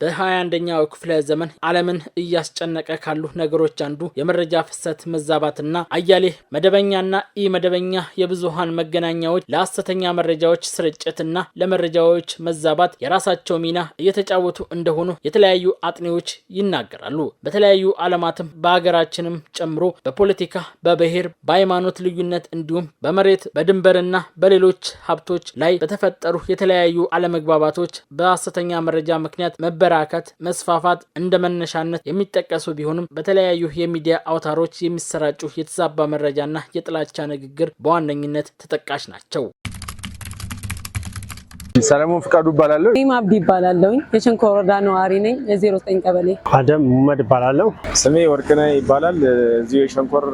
በ21ኛው ክፍለ ዘመን ዓለምን እያስጨነቀ ካሉ ነገሮች አንዱ የመረጃ ፍሰት መዛባትና አያሌ መደበኛና ኢመደበኛ የብዙሃን መገናኛዎች ለሐሰተኛ መረጃዎች ስርጭትና ለመረጃዎች መዛባት የራሳቸው ሚና እየተጫወቱ እንደሆኑ የተለያዩ አጥኚዎች ይናገራሉ። በተለያዩ ዓለማትም በሀገራችንም ጨምሮ በፖለቲካ፣ በብሔር፣ በሃይማኖት ልዩነት እንዲሁም በመሬት በድንበርና በሌሎች ሀብቶች ላይ በተፈጠሩ የተለያዩ አለመግባባቶች በሐሰተኛ መረጃ ምክንያት መበራከት፣ መስፋፋት እንደ መነሻነት የሚጠቀሱ ቢሆንም በተለያዩ የሚዲያ አውታሮች የሚሰራጩ የተዛባ መረጃና የጥላቻ ንግግር በዋነኝነት ተጠቃሽ ናቸው። ሰለሞን ፍቃዱ ይባላል። ኢማብዲ ይባላል። የሸንኮራ ወረዳ ነዋሪ ነኝ። የ09 ቀበሌ አደም ሙሐመድ ይባላል። ስሜ ወርቅነህ ይባላል። እዚሁ የሸንኮር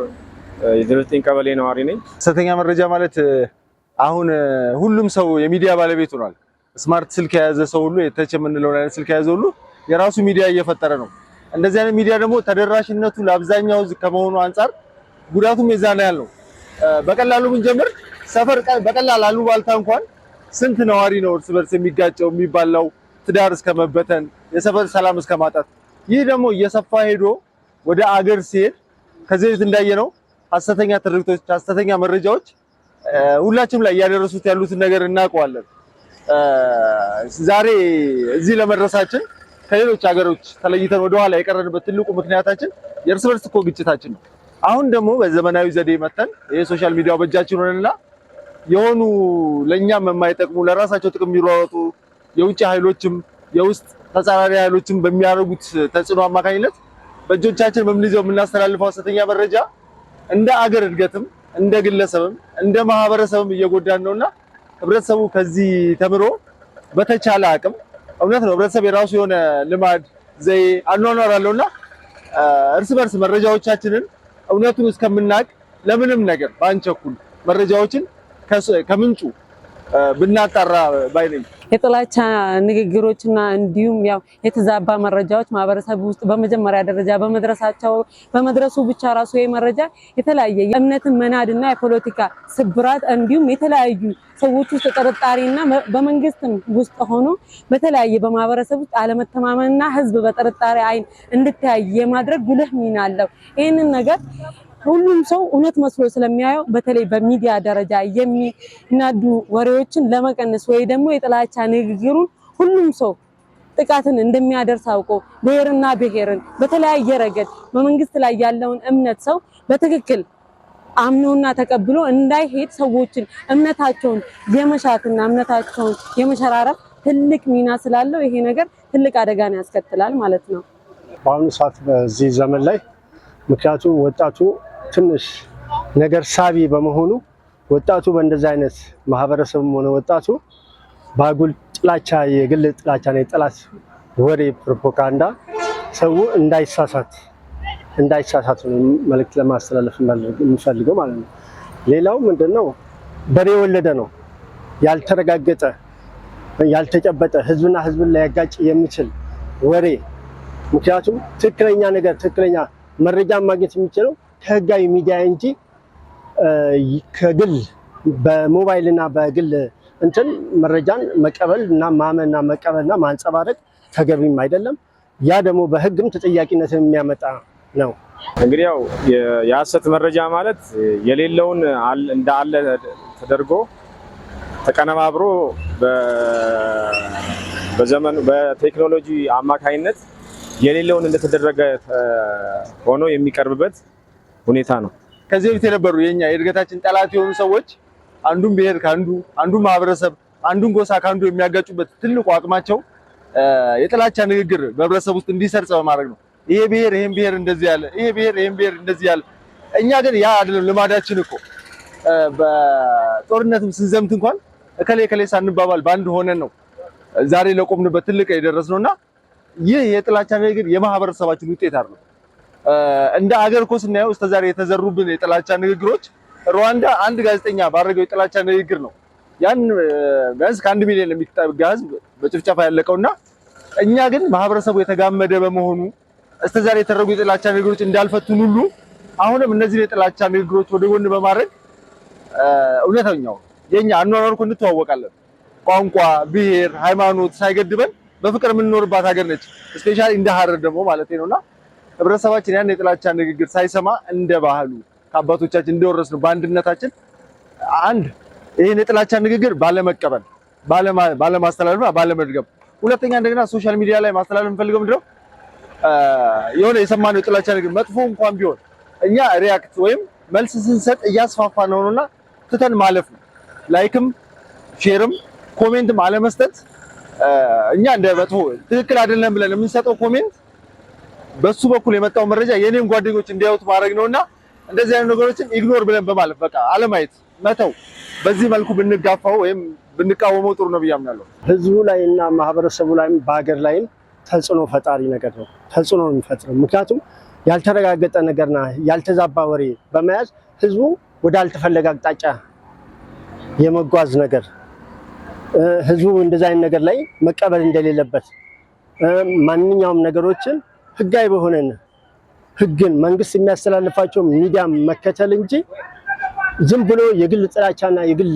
የ09 ቀበሌ ነዋሪ ነኝ። ሐሰተኛ መረጃ ማለት አሁን ሁሉም ሰው የሚዲያ ባለቤት ሆኗል። ስማርት ስልክ የያዘ ሰው ሁሉ የተቸ የምንለው አይነት ስልክ የያዘ ሁሉ የራሱ ሚዲያ እየፈጠረ ነው። እንደዚህ አይነት ሚዲያ ደግሞ ተደራሽነቱ ለአብዛኛው ከመሆኑ አንፃር ጉዳቱም የዛን ያህል ነው። በቀላሉ ብንጀምር ሰፈር በቀላል አሉባልታ እንኳን ስንት ነዋሪ ነው እርስ በርስ የሚጋጨው የሚባለው፣ ትዳር እስከ መበተን፣ የሰፈር ሰላም እስከ ማጣት። ይህ ደግሞ እየሰፋ ሄዶ ወደ አገር ሲሄድ ከዚህ በፊት እንዳየነው ሐሰተኛ ትርክቶች፣ ሐሰተኛ መረጃዎች ሁላችንም ላይ እያደረሱት ያሉትን ነገር እናውቀዋለን። ዛሬ እዚህ ለመድረሳችን ከሌሎች ሀገሮች ተለይተን ወደ ኋላ የቀረንበት ትልቁ ምክንያታችን የእርስ በርስ እኮ ግጭታችን ነው። አሁን ደግሞ በዘመናዊ ዘዴ መተን የሶሻል ሚዲያው በእጃችን ሆነና የሆኑ ለኛም የማይጠቅሙ ለራሳቸው ጥቅም የሚሯሯጡ የውጭ ኃይሎችም የውስጥ ተጻራሪ ኃይሎችም በሚያደርጉት ተጽዕኖ አማካኝነት በእጆቻችን በምንይዘው የምናስተላልፈው ሐሰተኛ መረጃ እንደ አገር እድገትም እንደ ግለሰብም እንደ ማህበረሰብም እየጎዳን ነውና ህብረተሰቡ ከዚህ ተምሮ በተቻለ አቅም እውነት ነው ህብረተሰብ የራሱ የሆነ ልማድ ዘዬ አኗኗር አለውና እርስ በርስ መረጃዎቻችንን እውነቱን እስከምናቅ ለምንም ነገር ባንቸኩል መረጃዎችን ከምንጩ ብናጣራ ባይነኝ። የጥላቻ ንግግሮችና እንዲሁም ያው የተዛባ መረጃዎች ማህበረሰብ ውስጥ በመጀመሪያ ደረጃ በመድረሱ ብቻ ራሱ የመረጃ የተለያየ የእምነትን መናድና የፖለቲካ ስብራት እንዲሁም የተለያዩ ሰዎች ውስጥ ጥርጣሬና በመንግስትም ውስጥ ሆኖ በተለያየ በማህበረሰብ ውስጥ አለመተማመንና ህዝብ በጥርጣሬ አይን እንድታይ የማድረግ ጉልህ ሚና አለው። ይህንን ነገር ሁሉም ሰው እውነት መስሎ ስለሚያየው በተለይ በሚዲያ ደረጃ የሚናዱ ወሬዎችን ለመቀነስ ወይ ደግሞ የጥላቻ ንግግሩን ሁሉም ሰው ጥቃትን እንደሚያደርስ አውቆ ብሔርና ብሔርን በተለያየ ረገድ በመንግስት ላይ ያለውን እምነት ሰው በትክክል አምኖና ተቀብሎ እንዳይሄድ ሰዎችን እምነታቸውን የመሻትና እምነታቸውን የመሸራረፍ ትልቅ ሚና ስላለው ይሄ ነገር ትልቅ አደጋን ያስከትላል ማለት ነው። በአሁኑ ሰዓት በዚህ ዘመን ላይ ምክንያቱም ወጣቱ ትንሽ ነገር ሳቢ በመሆኑ ወጣቱ በእንደዚህ አይነት ማህበረሰብም ሆነ ወጣቱ ባጉል ጥላቻ የግል ጥላቻና የጠላት ወሬ ፕሮፓጋንዳ ሰው እንዳይሳሳት መልእክት ለማስተላለፍ የምፈልገው ማለት ነው። ሌላው ምንድነው በሬ ወለደ ነው ያልተረጋገጠ ያልተጨበጠ ህዝብና ህዝብን ላይ ያጋጭ የሚችል ወሬ። ምክንያቱም ትክክለኛ መረጃ ማግኘት የሚችለው ከህጋዊ ሚዲያ እንጂ ከግል በሞባይልና በግል መረጃን መቀበልና ማመንና መቀበልና ማንጸባረቅ ተገቢም አይደለም። ያ ደግሞ በህግም ተጠያቂነትን የሚያመጣ ነው። እንግዲህ ያው የሐሰት መረጃ ማለት የሌለውን እንዳለ ተደርጎ ተቀነባብሮ በዘመኑ በቴክኖሎጂ አማካይነት የሌለውን እንደተደረገ ሆኖ የሚቀርብበት ሁኔታ ነው። ከዚህ በፊት የነበሩ የኛ የእድገታችን ጠላት የሆኑ ሰዎች አንዱን ብሔር ካንዱ፣ አንዱን ማህበረሰብ፣ አንዱን ጎሳ ካንዱ የሚያጋጩበት ትልቁ አቅማቸው የጥላቻ ንግግር በህብረተሰብ ውስጥ እንዲሰርጽ በማድረግ ነው። ይሄ ብሔር ይሄን ብሔር እንደዚህ ያለ፣ ይሄ ብሔር ይሄን ብሔር እንደዚህ ያለ። እኛ ግን ያ አይደለም ልማዳችን እኮ። በጦርነትም ስንዘምት እንኳን እከሌ ሳንባባል ባንድ ሆነን ነው ዛሬ ለቆምንበት ትልቅ የደረስነውና ይህ የጥላቻ ንግግር የማህበረሰባችን ውጤት አይደለም። እንደ አገር እኮ ስናየው እስከዛሬ የተዘሩብን የጥላቻ ንግግሮች ሩዋንዳ አንድ ጋዜጠኛ ባደረገው የጥላቻ ንግግር ነው ያን ቢያንስ ከ1 ሚሊዮን የሚጠጋ ህዝብ በጭፍጨፋ ያለቀውና እኛ ግን ማህበረሰቡ የተጋመደ በመሆኑ እስከዛሬ የተደረጉ የጥላቻ ንግግሮች እንዳልፈቱን ሁሉ አሁንም እነዚህ የጥላቻ ንግግሮች ወደ ጎን በማድረግ እውነተኛው የኛ አኗኗር እኮ እንተዋወቃለን። ቋንቋ፣ ብሔር፣ ሃይማኖት ሳይገድበን በፍቅር የምንኖርባት ሀገር ነች። ስፔሻሊ እንደ ሀረር ደግሞ ማለት ነውና ህብረተሰባችን ያን የጥላቻ ንግግር ሳይሰማ እንደ ባህሉ ከአባቶቻችን እንደወረስነው በአንድነታችን አንድ ይሄን የጥላቻ ንግግር ባለመቀበል ባለማስተላለፍ ባለመድገም፣ ሁለተኛ እንደገና ሶሻል ሚዲያ ላይ ማስተላለፍ እንፈልገው ምንድነው የሆነ የሰማነው የጥላቻ ንግግር መጥፎ እንኳን ቢሆን እኛ ሪያክት ወይም መልስ ስንሰጥ እያስፋፋ ነውና ትተን ማለፍ ነው። ላይክም ሼርም ኮሜንትም አለመስጠት እኛ እንደ መጥፎ ትክክል አይደለም ብለን የምንሰጠው ኮሜንት በሱ በኩል የመጣው መረጃ የኔም ጓደኞች እንዲያዩት ማድረግ ነውና እንደዚህ አይነት ነገሮችን ኢግኖር ብለን በማለፍ በቃ አለማየት መተው፣ በዚህ መልኩ ብንጋፋው ወይም ብንቃወመው ጥሩ ነው ብዬ አምናለሁ። ህዝቡ ላይና ማህበረሰቡ ላይም በሀገር ላይም ተጽዕኖ ፈጣሪ ነገር ነው። ተጽዕኖ ነው የሚፈጥረው። ምክንያቱም ያልተረጋገጠ ነገርና ያልተዛባ ወሬ በመያዝ ህዝቡ ወደ አልተፈለገ አቅጣጫ የመጓዝ ነገር ህዝቡ እንደዛ አይነት ነገር ላይ መቀበል እንደሌለበት ማንኛውም ነገሮችን ህጋዊ በሆነ ህግን መንግስት የሚያስተላልፋቸው ሚዲያ መከተል እንጂ ዝም ብሎ የግል ጥላቻና የግል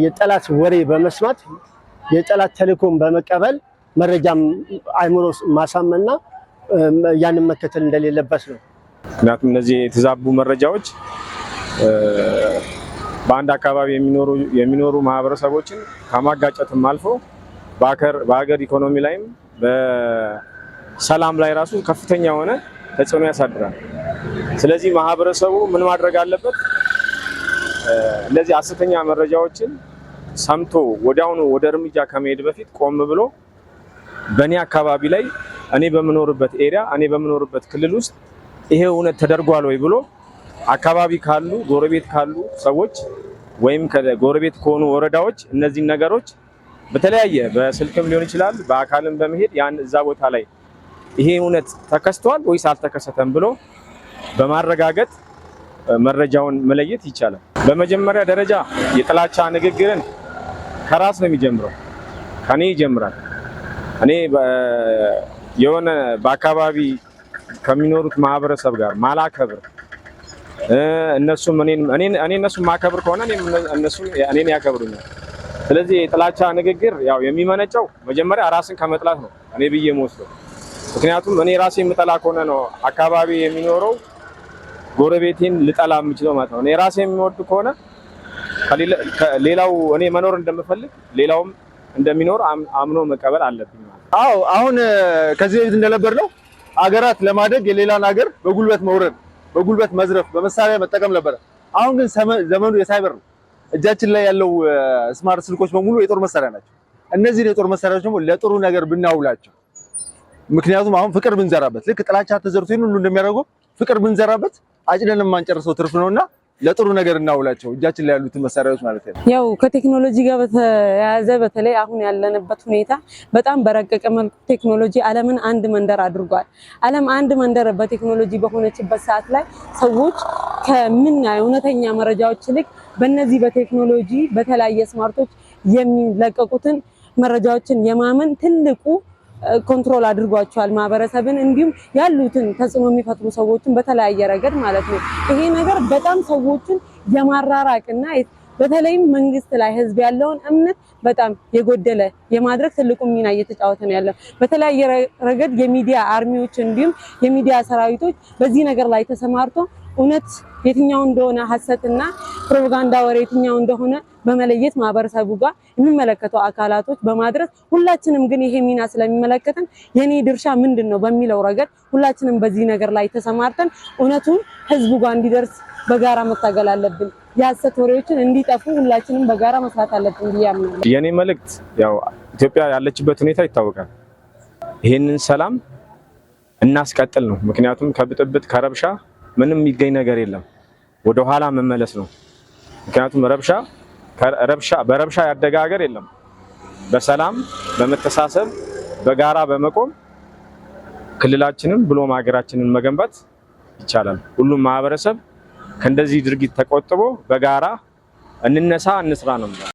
የጠላት ወሬ በመስማት የጠላት ተልእኮን በመቀበል መረጃም አይምሮ ማሳመንና ያንን መከተል እንደሌለበት ነው። ምክንያቱም እነዚህ የተዛቡ መረጃዎች በአንድ አካባቢ የሚኖሩ ማህበረሰቦችን ከማጋጨትም አልፎ በሀገር ኢኮኖሚ ላይም በሰላም ላይ ራሱ ከፍተኛ የሆነ ተጽዕኖ ያሳድራል። ስለዚህ ማህበረሰቡ ምን ማድረግ አለበት? እነዚህ ሐሰተኛ መረጃዎችን ሰምቶ ወዲያውኑ ወደ እርምጃ ከመሄድ በፊት ቆም ብሎ በእኔ አካባቢ ላይ እኔ በምኖርበት ኤሪያ እኔ በምኖርበት ክልል ውስጥ ይሄ እውነት ተደርጓል ወይ ብሎ አካባቢ ካሉ ጎረቤት ካሉ ሰዎች ወይም ከጎረቤት ከሆኑ ወረዳዎች እነዚህ ነገሮች በተለያየ በስልክም ሊሆን ይችላል በአካልም በመሄድ ያን እዛ ቦታ ላይ ይሄ እውነት ተከስቷል ወይስ አልተከሰተም ብሎ በማረጋገጥ መረጃውን መለየት ይቻላል። በመጀመሪያ ደረጃ የጥላቻ ንግግርን ከራስ ነው የሚጀምረው፣ ከኔ ይጀምራል። እኔ የሆነ በአካባቢ ከሚኖሩት ማህበረሰብ ጋር ማላከብር እነሱም እኔ እነሱም ማከብር ከሆነ እኔን ያከብሩኛል። ስለዚህ የጥላቻ ንግግር ያው የሚመነጨው መጀመሪያ ራስን ከመጥላት ነው እኔ ብዬ የምወስደው። ምክንያቱም እኔ ራሴ የምጠላ ከሆነ ነው አካባቢ የሚኖረው ጎረቤቴን ልጠላ የምችለው ማለት ነው። እኔ ራሴ የሚወድ ከሆነ ሌላው እኔ መኖር እንደምፈልግ ሌላውም እንደሚኖር አምኖ መቀበል አለብኝ ማለት ነው። አዎ አሁን ከዚህ በፊት እንደነበርነው አገራት ለማደግ የሌላን ሀገር በጉልበት መውረድ፣ በጉልበት መዝረፍ፣ በመሳሪያ መጠቀም ነበር። አሁን ግን ዘመኑ የሳይበር ነው። እጃችን ላይ ያለው ስማርት ስልኮች በሙሉ የጦር መሳሪያ ናቸው። እነዚህ የጦር መሳሪያዎች ደግሞ ለጥሩ ነገር ብናውላቸው፣ ምክንያቱም አሁን ፍቅር ብንዘራበት ልክ ጥላቻ ተዘርቶ ሁሉ እንደሚያደርገው ፍቅር ብንዘራበት አጭደን የማንጨርሰው ትርፍ ነውና ለጥሩ ነገር እናውላቸው እጃችን ላይ ያሉትን መሳሪያዎች ማለት ነው። ያው ከቴክኖሎጂ ጋር በተያያዘ በተለይ አሁን ያለንበት ሁኔታ በጣም በረቀቀ መልኩ ቴክኖሎጂ ዓለምን አንድ መንደር አድርጓል። ዓለም አንድ መንደር በቴክኖሎጂ በሆነችበት ሰዓት ላይ ሰዎች ከምናየው እውነተኛ መረጃዎች ይልቅ በእነዚህ በቴክኖሎጂ በተለያየ ስማርቶች የሚለቀቁትን መረጃዎችን የማመን ትልቁ ኮንትሮል አድርጓቸዋል ማህበረሰብን፣ እንዲሁም ያሉትን ተጽዕኖ የሚፈጥሩ ሰዎችን በተለያየ ረገድ ማለት ነው። ይሄ ነገር በጣም ሰዎችን የማራራቅና በተለይም መንግስት ላይ ህዝብ ያለውን እምነት በጣም የጎደለ የማድረግ ትልቁ ሚና እየተጫወተ ነው ያለው። በተለያየ ረገድ የሚዲያ አርሚዎች እንዲሁም የሚዲያ ሰራዊቶች በዚህ ነገር ላይ ተሰማርቶ እውነት የትኛው እንደሆነ ሐሰትና ፕሮፓጋንዳ ወሬ የትኛው እንደሆነ በመለየት ማህበረሰቡ ጋር የሚመለከተው አካላቶች በማድረስ ሁላችንም ግን ይሄ ሚና ስለሚመለከተን የኔ ድርሻ ምንድነው በሚለው ረገድ ሁላችንም በዚህ ነገር ላይ ተሰማርተን እውነቱን ህዝቡ ጋር እንዲደርስ በጋራ መታገል አለብን። የሐሰት ወሬዎችን እንዲጠፉ ሁላችንም በጋራ መስራት አለብን ብዬ አምናለሁ። የኔ መልእክት ያው ኢትዮጵያ ያለችበት ሁኔታ ይታወቃል። ይሄንን ሰላም እናስቀጥል ነው። ምክንያቱም ከብጥብጥ ከረብሻ ምንም የሚገኝ ነገር የለም፣ ወደ ኋላ መመለስ ነው። ምክንያቱም በረብሻ ያደገ ሀገር የለም። በሰላም በመተሳሰብ በጋራ በመቆም ክልላችንን ብሎም ሀገራችንን መገንባት ይቻላል። ሁሉም ማህበረሰብ ከእንደዚህ ድርጊት ተቆጥቦ በጋራ እንነሳ እንስራ ነው።